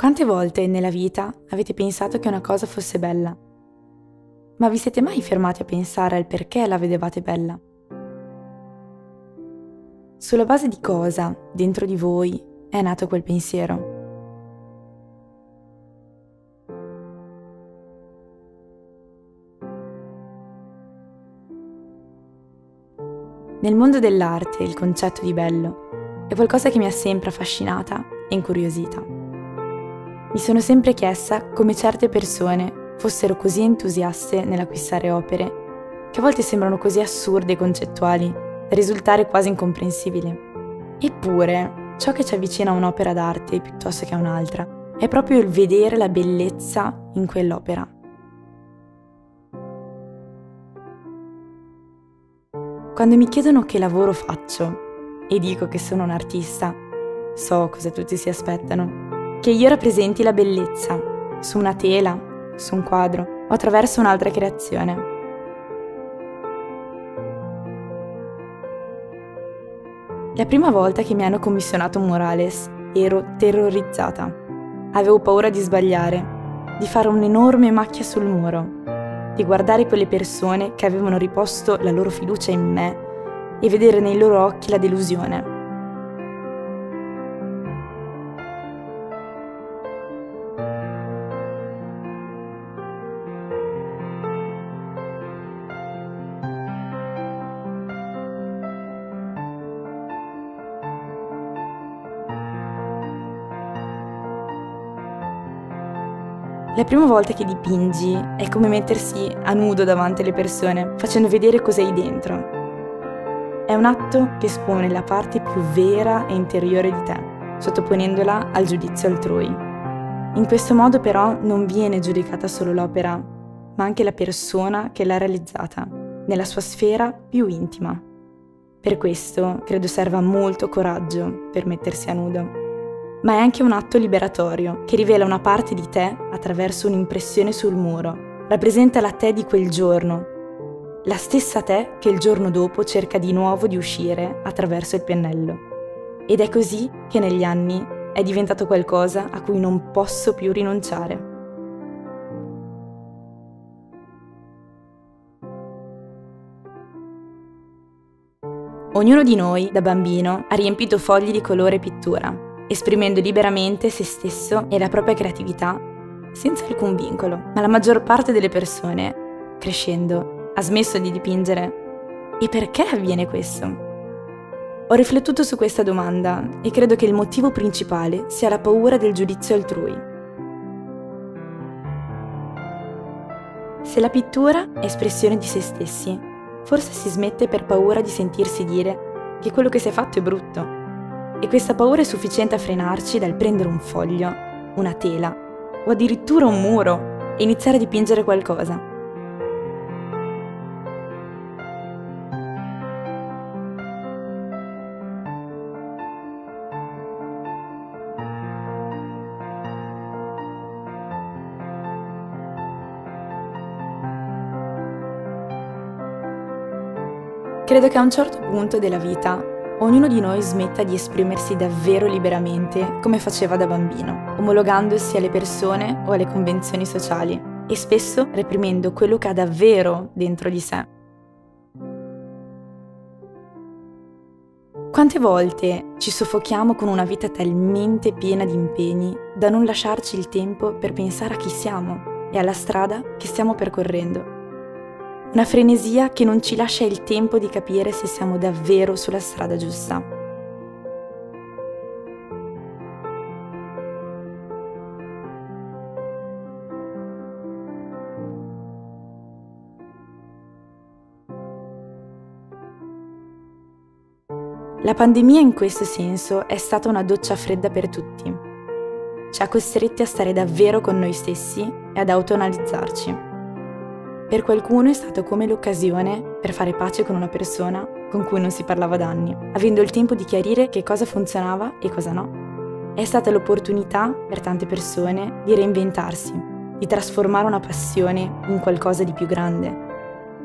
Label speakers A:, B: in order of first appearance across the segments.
A: Quante volte nella vita avete pensato che una cosa fosse bella? Ma vi siete mai fermati a pensare al perché la vedevate bella? Sulla base di cosa, dentro di voi, è nato quel pensiero? Nel mondo dell'arte il concetto di bello è qualcosa che mi ha sempre affascinata e incuriosita. Mi sono sempre chiesta come certe persone fossero così entusiaste nell'acquistare opere che a volte sembrano così assurde e concettuali da risultare quasi incomprensibili. Eppure, ciò che ci avvicina a un'opera d'arte piuttosto che a un'altra è proprio il vedere la bellezza in quell'opera. Quando mi chiedono che lavoro faccio e dico che sono un artista, so cosa tutti si aspettano, che io rappresenti la bellezza su una tela, su un quadro o attraverso un'altra creazione. La prima volta che mi hanno commissionato un murales ero terrorizzata. Avevo paura di sbagliare, di fare un'enorme macchia sul muro, di guardare quelle persone che avevano riposto la loro fiducia in me e vedere nei loro occhi la delusione. La prima volta che dipingi è come mettersi a nudo davanti alle persone, facendo vedere cosa hai dentro. È un atto che espone la parte più vera e interiore di te, sottoponendola al giudizio altrui. In questo modo però non viene giudicata solo l'opera, ma anche la persona che l'ha realizzata, nella sua sfera più intima. Per questo credo serva molto coraggio per mettersi a nudo. Ma è anche un atto liberatorio che rivela una parte di te attraverso un'impressione sul muro. Rappresenta la te di quel giorno, la stessa te che il giorno dopo cerca di nuovo di uscire attraverso il pennello. Ed è così che negli anni è diventato qualcosa a cui non posso più rinunciare. Ognuno di noi, da bambino, ha riempito fogli di colore e pittura, esprimendo liberamente se stesso e la propria creatività senza alcun vincolo. Ma la maggior parte delle persone, crescendo, ha smesso di dipingere. E perché avviene questo? Ho riflettuto su questa domanda e credo che il motivo principale sia la paura del giudizio altrui. Se la pittura è espressione di se stessi, forse si smette per paura di sentirsi dire che quello che si è fatto è brutto. E questa paura è sufficiente a frenarci dal prendere un foglio, una tela o addirittura un muro e iniziare a dipingere qualcosa. Credo che a un certo punto della vita ognuno di noi smetta di esprimersi davvero liberamente come faceva da bambino, omologandosi alle persone o alle convenzioni sociali e spesso reprimendo quello che ha davvero dentro di sé. Quante volte ci soffochiamo con una vita talmente piena di impegni da non lasciarci il tempo per pensare a chi siamo e alla strada che stiamo percorrendo. Una frenesia che non ci lascia il tempo di capire se siamo davvero sulla strada giusta. La pandemia in questo senso è stata una doccia fredda per tutti. Ci ha costretti a stare davvero con noi stessi e ad autoanalizzarci. Per qualcuno è stato come l'occasione per fare pace con una persona con cui non si parlava da anni, avendo il tempo di chiarire che cosa funzionava e cosa no. È stata l'opportunità per tante persone di reinventarsi, di trasformare una passione in qualcosa di più grande,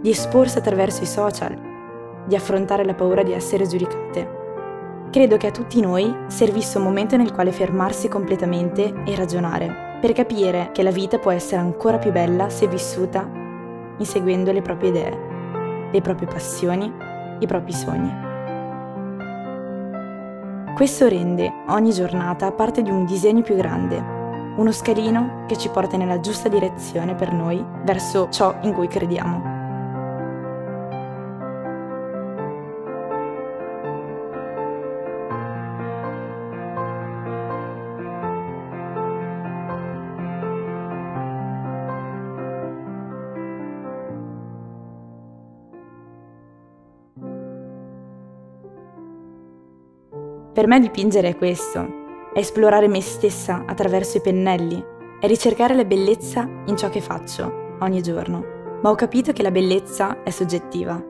A: di esporsi attraverso i social, di affrontare la paura di essere giudicate. Credo che a tutti noi servisse un momento nel quale fermarsi completamente e ragionare, per capire che la vita può essere ancora più bella se vissuta inseguendo le proprie idee, le proprie passioni, i propri sogni. Questo rende ogni giornata parte di un disegno più grande, uno scalino che ci porta nella giusta direzione per noi verso ciò in cui crediamo. Per me dipingere è questo, è esplorare me stessa attraverso i pennelli, è ricercare la bellezza in ciò che faccio ogni giorno. Ma ho capito che la bellezza è soggettiva.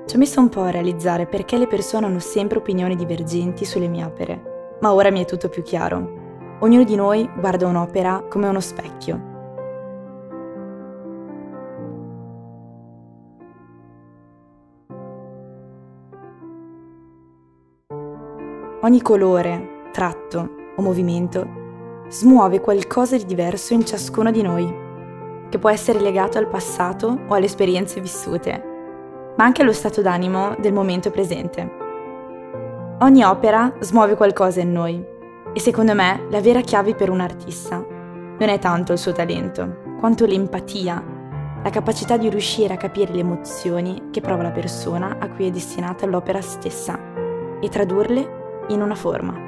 A: Ci ho messo un po' a realizzare perché le persone hanno sempre opinioni divergenti sulle mie opere, ma ora mi è tutto più chiaro. Ognuno di noi guarda un'opera come uno specchio. Ogni colore, tratto o movimento smuove qualcosa di diverso in ciascuno di noi, che può essere legato al passato o alle esperienze vissute, ma anche allo stato d'animo del momento presente. Ogni opera smuove qualcosa in noi e secondo me la vera chiave per un artista non è tanto il suo talento, quanto l'empatia, la capacità di riuscire a capire le emozioni che prova la persona a cui è destinata l'opera stessa e tradurle in una forma.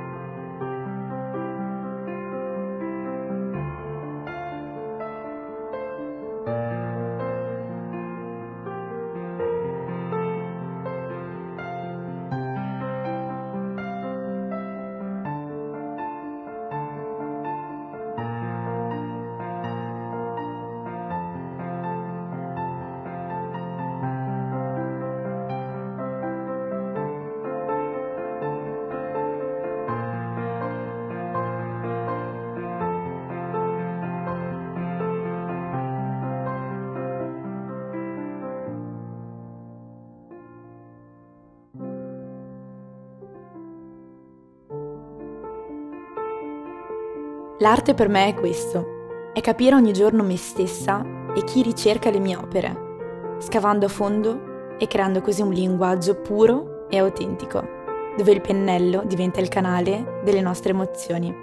A: L'arte per me è questo, è capire ogni giorno me stessa e chi ricerca le mie opere, scavando a fondo e creando così un linguaggio puro e autentico, dove il pennello diventa il canale delle nostre emozioni,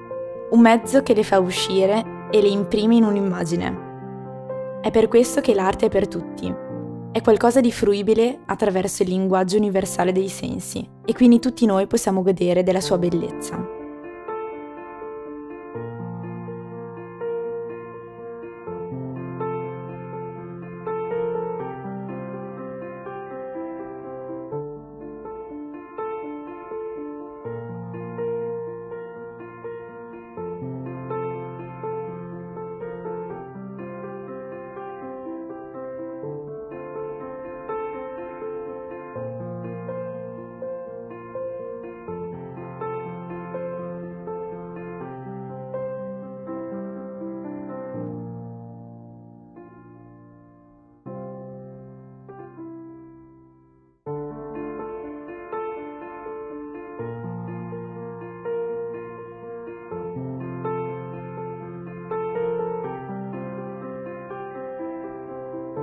A: un mezzo che le fa uscire e le imprime in un'immagine. È per questo che l'arte è per tutti, è qualcosa di fruibile attraverso il linguaggio universale dei sensi e quindi tutti noi possiamo godere della sua bellezza.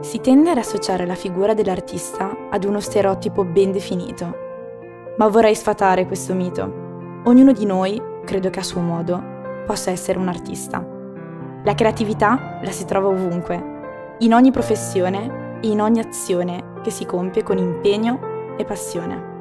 A: Si tende ad associare la figura dell'artista ad uno stereotipo ben definito, ma vorrei sfatare questo mito. Ognuno di noi, credo che a suo modo, possa essere un artista. La creatività la si trova ovunque, in ogni professione e in ogni azione che si compie con impegno e passione.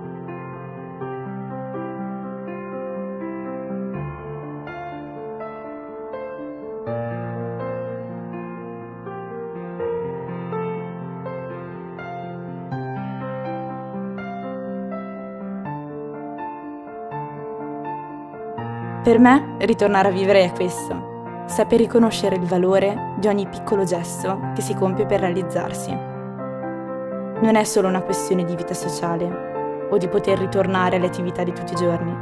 A: Per me, ritornare a vivere è questo, saper riconoscere il valore di ogni piccolo gesto che si compie per realizzarsi. Non è solo una questione di vita sociale o di poter ritornare alle attività di tutti i giorni.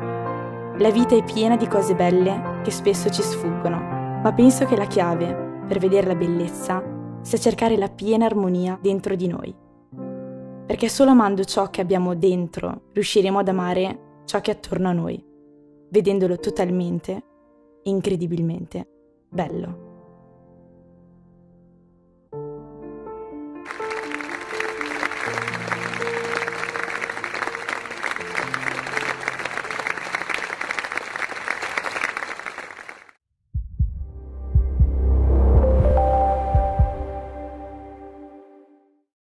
A: La vita è piena di cose belle che spesso ci sfuggono, ma penso che la chiave per vedere la bellezza sia cercare la piena armonia dentro di noi. Perché solo amando ciò che abbiamo dentro riusciremo ad amare ciò che è attorno a noi, vedendolo totalmente e incredibilmente bello.